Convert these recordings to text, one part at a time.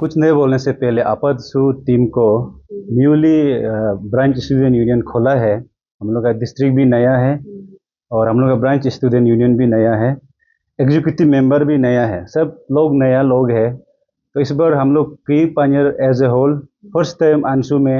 कुछ नहीं बोलने से पहले आपातसू टीम को न्यूली ब्रांच स्टूडेंट यूनियन खोला है। हम लोग का डिस्ट्रिक्ट भी नया है और हम लोग का ब्रांच स्टूडेंट यूनियन भी नया है, एग्जीक्यूटिव मेंबर भी नया है, सब लोग नया लोग है। तो इस बार हम लोग प्री पानियर as a whole first time आंसू में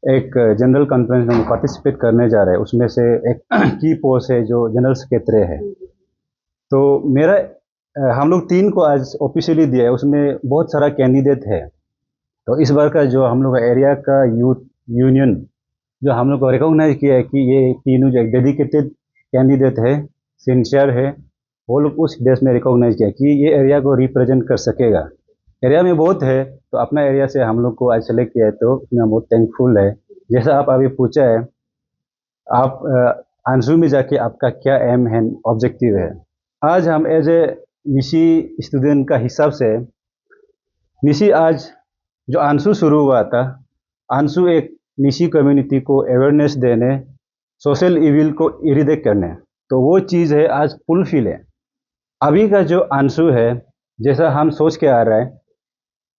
एक जनरल कॉन्फ्रेंस में पार्टिसिपेट करने जा रहे हैं। उसमें से एक की पोस्ट है जो जनरल सेक्रेटरी है। तो मेरा हम लोग 3 को आज ऑफिशियली दिया है, उसमें बहुत सारा कैंडिडेट है। तो इस बार का जो हम लोग एरिया का यूथ यूनियन जो हम लोग को रिकॉग्नाइज किया है कि ये तीनों जो डेडिकेटेड कैंडिडेट है, सिंसियर है, वो लोग उस देश में रिकॉग्नाइज किया कि ये एरिया को रिप्रेजेंट कर सकेगा। एरिया में बहुत है तो अपना एरिया से हम लोग को आज सेलेक्ट किया है, तो मैं बहुत थैंकफुल है। जैसा आप अभी पूछा है, आप आंसू में जाके आपका क्या एम है, ऑब्जेक्टिव है। आज हम एज ए निशी स्टूडेंट का हिसाब से निशी आज जो आंसू शुरू हुआ था, आंसू एक निशी कम्युनिटी को अवेयरनेस देने, सोशल इविल को इरिडेट करने, तो वो चीज़ है आज फुलफिल है। अभी का जो आंसू है, जैसा हम सोच के आ रहा है,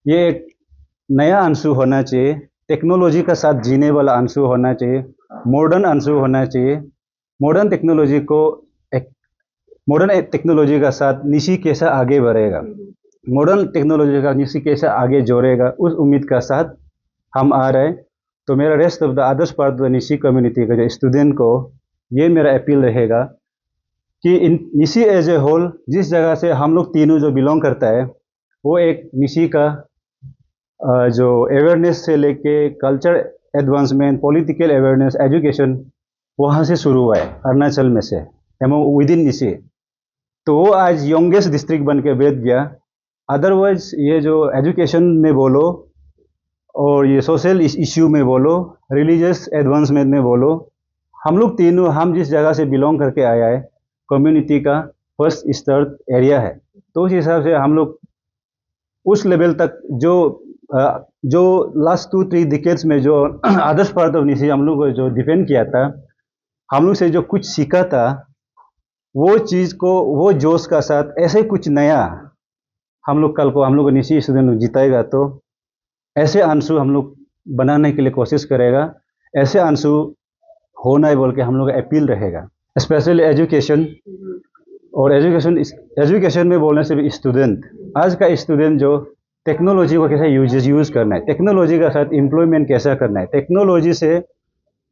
ये एक नया आंसू होना चाहिए, टेक्नोलॉजी का साथ जीने वाला आंसू होना चाहिए, मॉडर्न आंसू होना चाहिए। मॉडर्न टेक्नोलॉजी का साथ निशी कैसा आगे बढ़ेगा, मॉडर्न टेक्नोलॉजी का निशी कैसा आगे जोड़ेगा, उस उम्मीद का साथ हम आ रहे हैं। तो मेरा rest of the others part of the Nishi community का जो स्टूडेंट को ये मेरा अपील रहेगा कि इन निशी एज ए होल, जिस जगह से हम लोग तीनों जो बिलोंग करता है, वो एक निशी का जो अवेयरनेस से लेके culture advancement, political awareness, education, वहाँ से शुरू हुआ है, अरुणाचल में से, एमओ विद इन निशी। तो वो आज यंगेस्ट डिस्ट्रिक्ट बन के बैठ गया। अदरवाइज ये जो एजुकेशन में बोलो और ये सोशल इश्यू में बोलो, रिलीजियस एडवांसमेंट में बोलो, हम लोग तीनों, हम जिस जगह से बिलोंग करके आया है, कम्युनिटी का फर्स्ट स्टार्ट एरिया है। तो उस हिसाब से हम लोग उस लेवल तक जो लास्ट 2-3 डिकेड्स में जो अदर्स पार्ट ऑफ निशी हम लोग को जो डिफेंड किया था, हम लोग से जो कुछ सीखा था, वो चीज़ को, वो जोश का साथ ऐसे कुछ नया हम लोग कल को हम लोग निशी स्टूडेंट जिताएगा, तो ऐसे आंसू हम लोग बनाने के लिए कोशिश करेगा। ऐसे आंसू होना है बोल के हम लोग का अपील रहेगा, स्पेशली एजुकेशन। और एजुकेशन में बोलने से भी स्टूडेंट, आज का स्टूडेंट जो टेक्नोलॉजी को कैसे यूज़ करना है, टेक्नोलॉजी का साथ एम्प्लॉयमेंट कैसा करना है, टेक्नोलॉजी से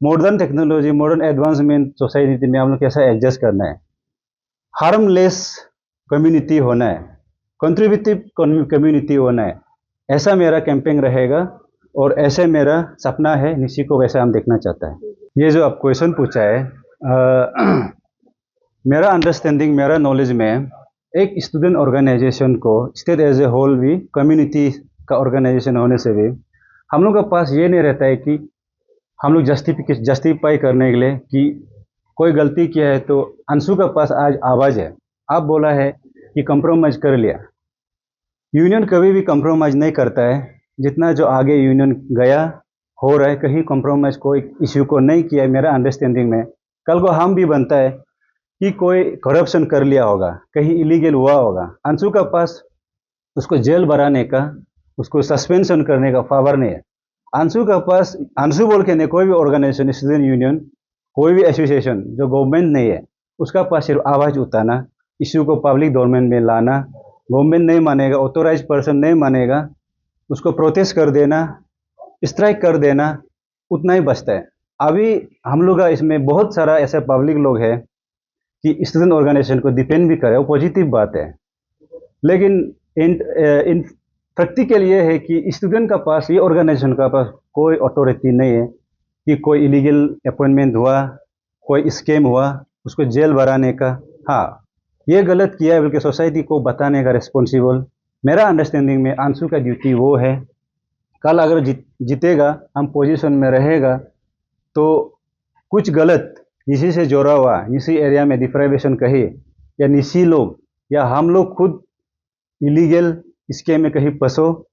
modern technology, modern advancement society में हम लोग कैसा एडजस्ट करना है, हार्मलेस कम्युनिटी होना है, कंट्रीब्यूटिव कम्युनिटी होना है। ऐसा मेरा कैंपेन रहेगा और ऐसे मेरा सपना है, निशी को वैसा हम देखना चाहता है। ये जो आप क्वेश्चन पूछा है, मेरा अंडरस्टैंडिंग, मेरा नॉलेज में, एक स्टूडेंट ऑर्गेनाइजेशन को स्टेट एज ए होल भी, कम्युनिटी का ऑर्गेनाइजेशन होने से भी हम लोग के पास ये नहीं रहता है कि हम लोग जस्टिफाई करने के लिए कि कोई गलती किया है। तो अंशु के पास आज आवाज़ है, आप बोला है कि कंप्रोमाइज़ कर लिया। यूनियन कभी भी कंप्रोमाइज़ नहीं करता है, जितना जो आगे यूनियन गया हो रहा है, कहीं कंप्रोमाइज़ कोई इश्यू को नहीं किया है मेरा अंडरस्टैंडिंग में। कल को हम भी बनता है कि कोई करप्शन कर लिया होगा, कहीं इलीगल हुआ होगा, अंशु का पास उसको जेल भराने का, उसको सस्पेंशन करने का पावर नहीं है। अंशु का पास, अंशु बोल के नहीं, कोई भी ऑर्गेनाइजेशन, स्टूडेंट यूनियन, कोई भी एसोसिएशन जो गवर्नमेंट नहीं है, उसका पास सिर्फ आवाज़ उठाना, इश्यू को पब्लिक डोमेन में लाना। गवर्नमेंट नहीं मानेगा, ऑथोराइज पर्सन नहीं मानेगा, उसको प्रोटेस्ट कर देना, स्ट्राइक कर देना, उतना ही बचता है। अभी हम लोग का इसमें बहुत सारा ऐसे पब्लिक लोग हैं कि स्टूडेंट ऑर्गेनाइजेशन को डिपेंड भी करे, वो पॉजिटिव बात है। लेकिन इन प्रैक्टिकल ये है कि स्टूडेंट का पास, ये ऑर्गेनाइजेशन का पास कोई अथॉरिटी नहीं है कि कोई इलीगल अपॉइंटमेंट हुआ, कोई स्कैम हुआ, उसको जेल भराने का। हाँ, ये गलत किया है बल्कि सोसाइटी को बताने का रिस्पॉन्सिबल मेरा अंडरस्टैंडिंग में अंशु का ड्यूटी वो है। कल अगर जीतेगा, हम पोजीशन में रहेगा, तो कुछ गलत निशी से जोड़ा हुआ, निशी एरिया में डिप्राइवेशन कहे, या निशी लोग या हम लोग खुद इलीगल स्कैम में कहीं फंसो,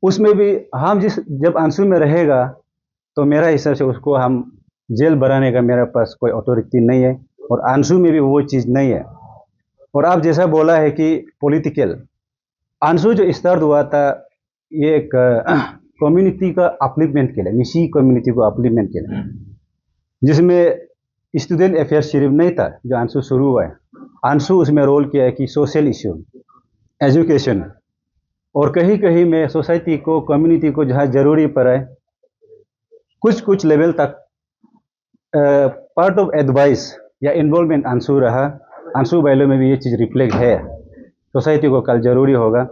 उसमें भी हम जब अंशु में रहेगा, तो मेरा हिसाब से उसको हम जेल भराने का मेरे पास कोई अथॉरिटी नहीं है, और अंशु में भी वो चीज़ नहीं है। और आप जैसा बोला है कि पॉलिटिकल, आंसू जो स्टार्ट हुआ था, ये एक कम्युनिटी का अपलिफ्टमेंट के लिए, निशी कम्युनिटी को अपलिफ्टमेंट के लिए, जिसमें स्टूडेंट अफेयर सिर्फ नहीं था जो आंसू शुरू हुआ है। आंसू उसमें रोल किया है कि सोशल इशू, एजुकेशन, और कहीं कहीं में सोसाइटी को, कम्युनिटी को जहाँ जरूरी पड़ा है, कुछ कुछ लेवल तक पार्ट ऑफ एडवाइस या इन्वॉल्वमेंट आंसू रहा। आंसू वैल्यू में भी ये चीज़ रिफ्लेक्ट है। सोसाइटी को कल जरूरी होगा,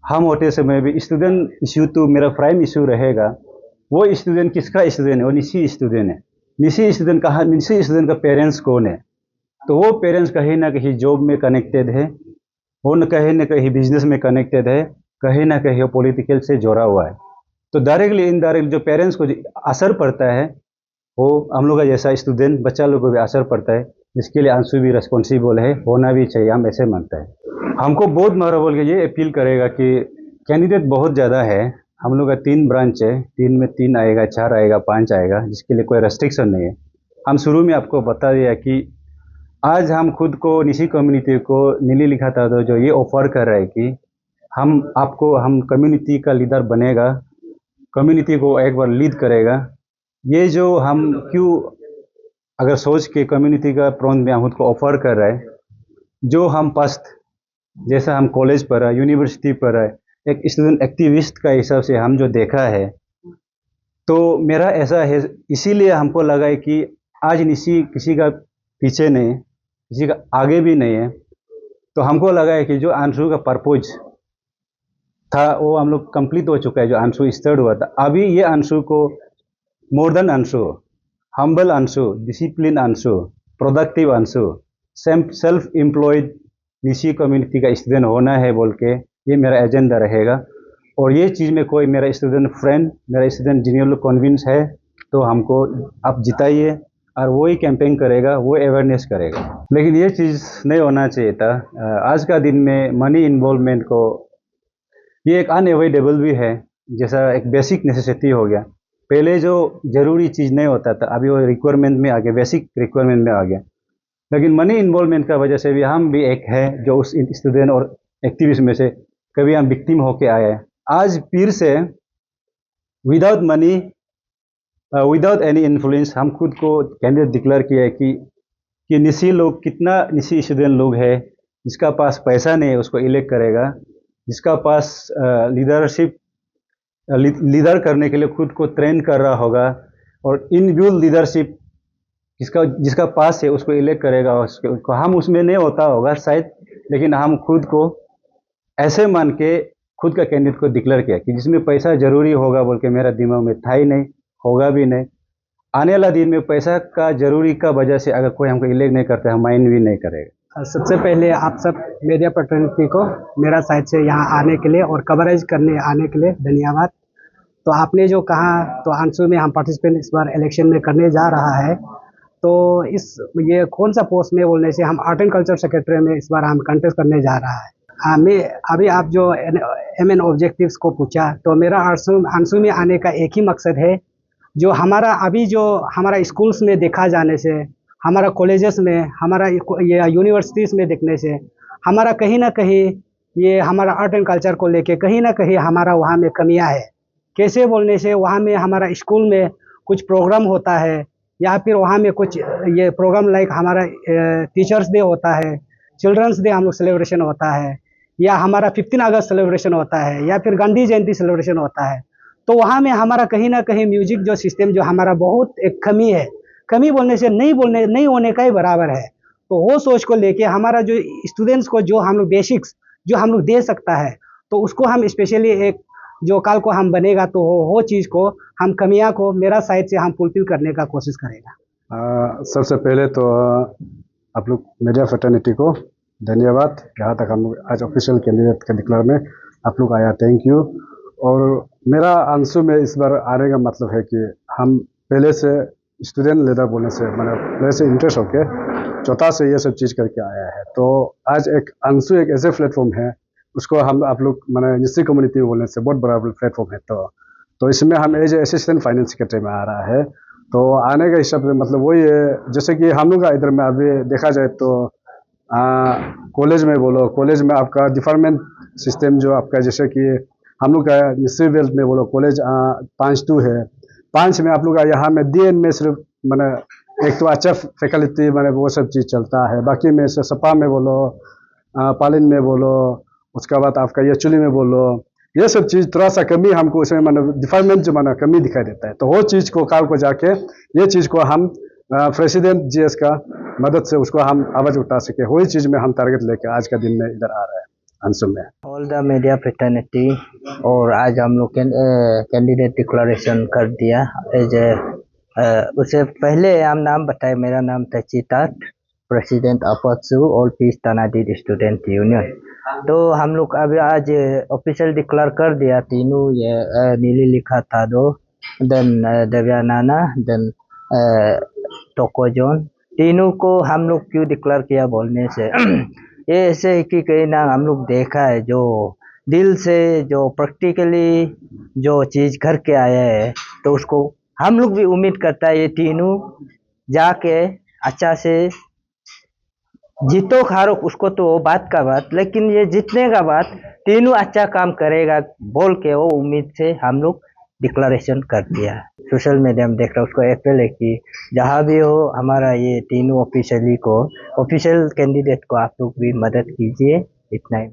हम होते समय भी स्टूडेंट इशू तो मेरा प्राइम इशू रहेगा। वो स्टूडेंट किसका स्टूडेंट है? वो निशी स्टूडेंट है। निशी स्टूडेंट कहाँ? निशी स्टूडेंट का पेरेंट्स कौन है? तो वो पेरेंट्स कहीं ना कहीं जॉब में कनेक्टेड है, वो न कहीं बिजनेस में कनेक्टेड है, कहीं ना कहीं वो पॉलिटिकल से जुड़ा हुआ है। तो डायरेक्टली इनडायरेक्ट जो पेरेंट्स को असर पड़ता है, वो हम लोग का जैसा स्टूडेंट बच्चा लोग को भी असर पड़ता है, जिसके लिए आंसू भी रिस्पॉन्सिबल है, होना भी चाहिए, हम ऐसे मानते हैं। हमको बहुत मारा बोल के ये अपील करेगा कि कैंडिडेट बहुत ज़्यादा है। हम लोग का 3 ब्रांच है, 3 में 3 आएगा, 4 आएगा, 5 आएगा, जिसके लिए कोई रेस्ट्रिक्शन नहीं है। हम शुरू में आपको बता दिया कि आज हम खुद को निशी कम्युनिटी को नीली लिखा था, तो जो ये ऑफर कर रहा है कि हम कम्युनिटी का लीडर बनेगा, कम्युनिटी को एक बार लीड करेगा। ये जो हम क्यों अगर सोच के कम्युनिटी का फ्रंट में हम खुद को ऑफर कर रहे हैं, जो हम पास्ट जैसा हम कॉलेज पर है, यूनिवर्सिटी पर है, एक स्टूडेंट एक्टिविस्ट का हिसाब से हम जो देखा है, तो मेरा ऐसा है, इसीलिए हमको लगा है कि आज निशी किसी का पीछे नहीं, किसी का आगे भी नहीं है। तो हमको लगा है कि जो आंसू का पर्पज था वो हम लोग कंप्लीट हो चुका है। जो आंसू स्टार्ट हुआ था, अभी ये आंसू को मोर देन आंसू, हम्बल आंसू, डिसिप्लिन आंसू, प्रोडक्टिव आंसू, सेल्फ एम्प्लॉयड निशी कम्युनिटी का स्टूडेंट होना है बोल के ये मेरा एजेंडा रहेगा। और ये चीज़ में कोई मेरा स्टूडेंट फ्रेंड, मेरा स्टूडेंट जिन्हें लोग कन्विंस है, तो हमको आप जिताइए, और वो ही कैंपेन करेगा, वो अवेयरनेस करेगा। लेकिन ये चीज़ नहीं होना चाहिए था। आज का दिन में मनी इन्वॉल्वमेंट को, ये एक अनएवॉइडेबल भी है, जैसा एक बेसिक नेसेसिटी हो गया। पहले जो जरूरी चीज़ नहीं होता था, अभी वो रिक्वायरमेंट में आ गया, बेसिक रिक्वायरमेंट में आ गया। लेकिन मनी इन्वॉल्वमेंट का वजह से भी हम भी एक है जो उस स्टूडेंट और एक्टिविस्ट में से कभी हम विक्टिम होके आए हैं। आज फिर से without money, without any influence, हम खुद को कैंडिडेट डिक्लेयर किया है कि निशी लोग, कितना निशी स्टूडेंट लोग है जिसका पास पैसा नहीं है उसको इलेक्ट करेगा, जिसका पास लीडरशिप, लीडर करने के लिए खुद को ट्रेन कर रहा होगा, और इनबिल्ट लीडरशिप जिसका पास है उसको इलेक्ट करेगा। उसको हम उसमें नहीं होता होगा शायद, लेकिन हम खुद को ऐसे मान के खुद का कैंडिडेट को डिक्लेयर किया कि जिसमें पैसा जरूरी होगा बोल के मेरा दिमाग में था ही नहीं, होगा भी नहीं। आने वाला दिन में पैसा का जरूरी का वजह से अगर कोई हमको इलेक्ट नहीं करता, हम माइंड भी नहीं करेगा। सबसे पहले आप सब मीडिया फैटर्निटी को मेरा साइड से यहाँ आने के लिए और कवरेज करने आने के लिए धन्यवाद। तो आपने जो कहा, तो आंसू में हम पार्टिसिपेंट इस बार इलेक्शन में करने जा रहा है, तो ये कौन सा पोस्ट में बोलने से हम आर्ट एंड कल्चर सेक्रेटरी में इस बार हम कंटेस्ट करने जा रहा है। मैं अभी आप जो एम ऑब्जेक्टिव्स को पूछा, तो मेरा आंसू में आने का एक ही मकसद है, जो हमारा अभी जो हमारा स्कूल्स में देखा जाने से, हमारा कॉलेजेस में, हमारा ये यूनिवर्सिटीज़ में देखने से, हमारा कहीं ना कहीं ये हमारा आर्ट एंड कल्चर को लेके कहीं ना कहीं हमारा वहाँ में कमियां है। कैसे बोलने से, वहाँ में हमारा स्कूल में कुछ प्रोग्राम होता है, या फिर वहाँ में कुछ ये प्रोग्राम लाइक हमारा टीचर्स डे होता है, चिल्ड्रंस डे हम लोग सेलिब्रेशन होता है, या हमारा 15 अगस्त सेलिब्रेशन होता है, या फिर गांधी जयंती सेलिब्रेशन होता है। तो वहाँ में हमारा कहीं ना कहीं म्यूजिक जो सिस्टम जो हमारा बहुत एक कमी है, कमी बोलने से नहीं होने का ही बराबर है। तो वो सोच को लेके हमारा जो स्टूडेंट्स को जो हम लोग बेसिक्स जो हम लोग दे सकता है, तो उसको हम स्पेशली एक जो कल को हम बनेगा, तो वो चीज़ को हम कमियां को मेरा साइड से हम फुलफिल करने का कोशिश करेगा। सबसे पहले तो आप लोग मीडिया फैटर्निटी को धन्यवाद। यहाँ तक हम लोग आज ऑफिशियल कैंडिडेट के डिक्लेयर में आप लोग आया, थैंक यू। और मेरा आंसू में इस बार आने का मतलब है कि हम पहले से स्टूडेंट लीडर बोलने से, मतलब पहले से इंटरेस्ट होके चौथा से ये सब चीज़ करके आया है। तो आज एक आंसू एक ऐसे प्लेटफॉर्म है, उसको हम आप लोग मैंने निश्चित कम्युनिटी बोलने से बहुत बड़ा प्लेटफॉर्म है। तो इसमें हम एज असिस्टेंट फाइनेंस सेक्रेटरी में आ रहा है। तो आने का हिसाब से मतलब वही है, जैसे कि हम लोग का इधर में अभी देखा जाए तो कॉलेज में बोलो, कॉलेज में आपका डिपार्टमेंट सिस्टम जो आपका, जैसे कि हम लोग का सिविल में बोलो कॉलेज 5-2 है। 5 में आप लोग का यहाँ में DN में सिर्फ मैंने एक तो अच्छा फैकल्टी मैंने वो सब चीज़ चलता है। बाकी में से सपा में बोलो, पालिन में बोलो, उसके बाद आपका ये चुली में बोलो, ये सब चीज़ थोड़ा सा कमी हमको उसमें मैंने डिपार्टमेंट जो मैंने कमी दिखाई देता है। तो वो चीज़ को काल को जाके ये चीज़ को हम प्रेसिडेंट GS का मदद से उसको हम आवाज़ उठा सके, वही चीज़ में हम टारगेट लेके आज का दिन में इधर आ रहा है अंशुल में। ऑल द मीडिया फ्रेटर्निटी, और आज हम लोग कैंडिडेट डिक्लेरेशन कर दिया एज उससे पहले हम नाम बताए। मेरा नाम तचितात, प्रेसिडेंट अपात्सु ऑल पीस तनादीद स्टूडेंट यूनियन। तो हम लोग अभी आज ऑफिशियल डिक्लेयर कर दिया तीनों, ये नीली लिखा था दो, देन देव्यानाना, देन टोकोजोन, तीनों को हम लोग क्यों डिक्लेयर किया बोलने से ये ऐसे है कि कहीं ना हम लोग देखा है जो दिल से जो प्रैक्टिकली जो चीज़ करके आया है, तो उसको हम लोग भी उम्मीद करता है ये तीनों जाके अच्छा से जीतो खारो, उसको तो वो बात का बात, लेकिन ये जीतने का बात तीनों अच्छा काम करेगा बोल के वो उम्मीद से हम लोग डिक्लेरेशन कर दिया। सोशल मीडिया में देख रहा हूँ, उसको अपील है कि जहाँ भी हो हमारा ये तीनों ऑफिशियल कैंडिडेट को आप लोग भी मदद कीजिए, इतना ही।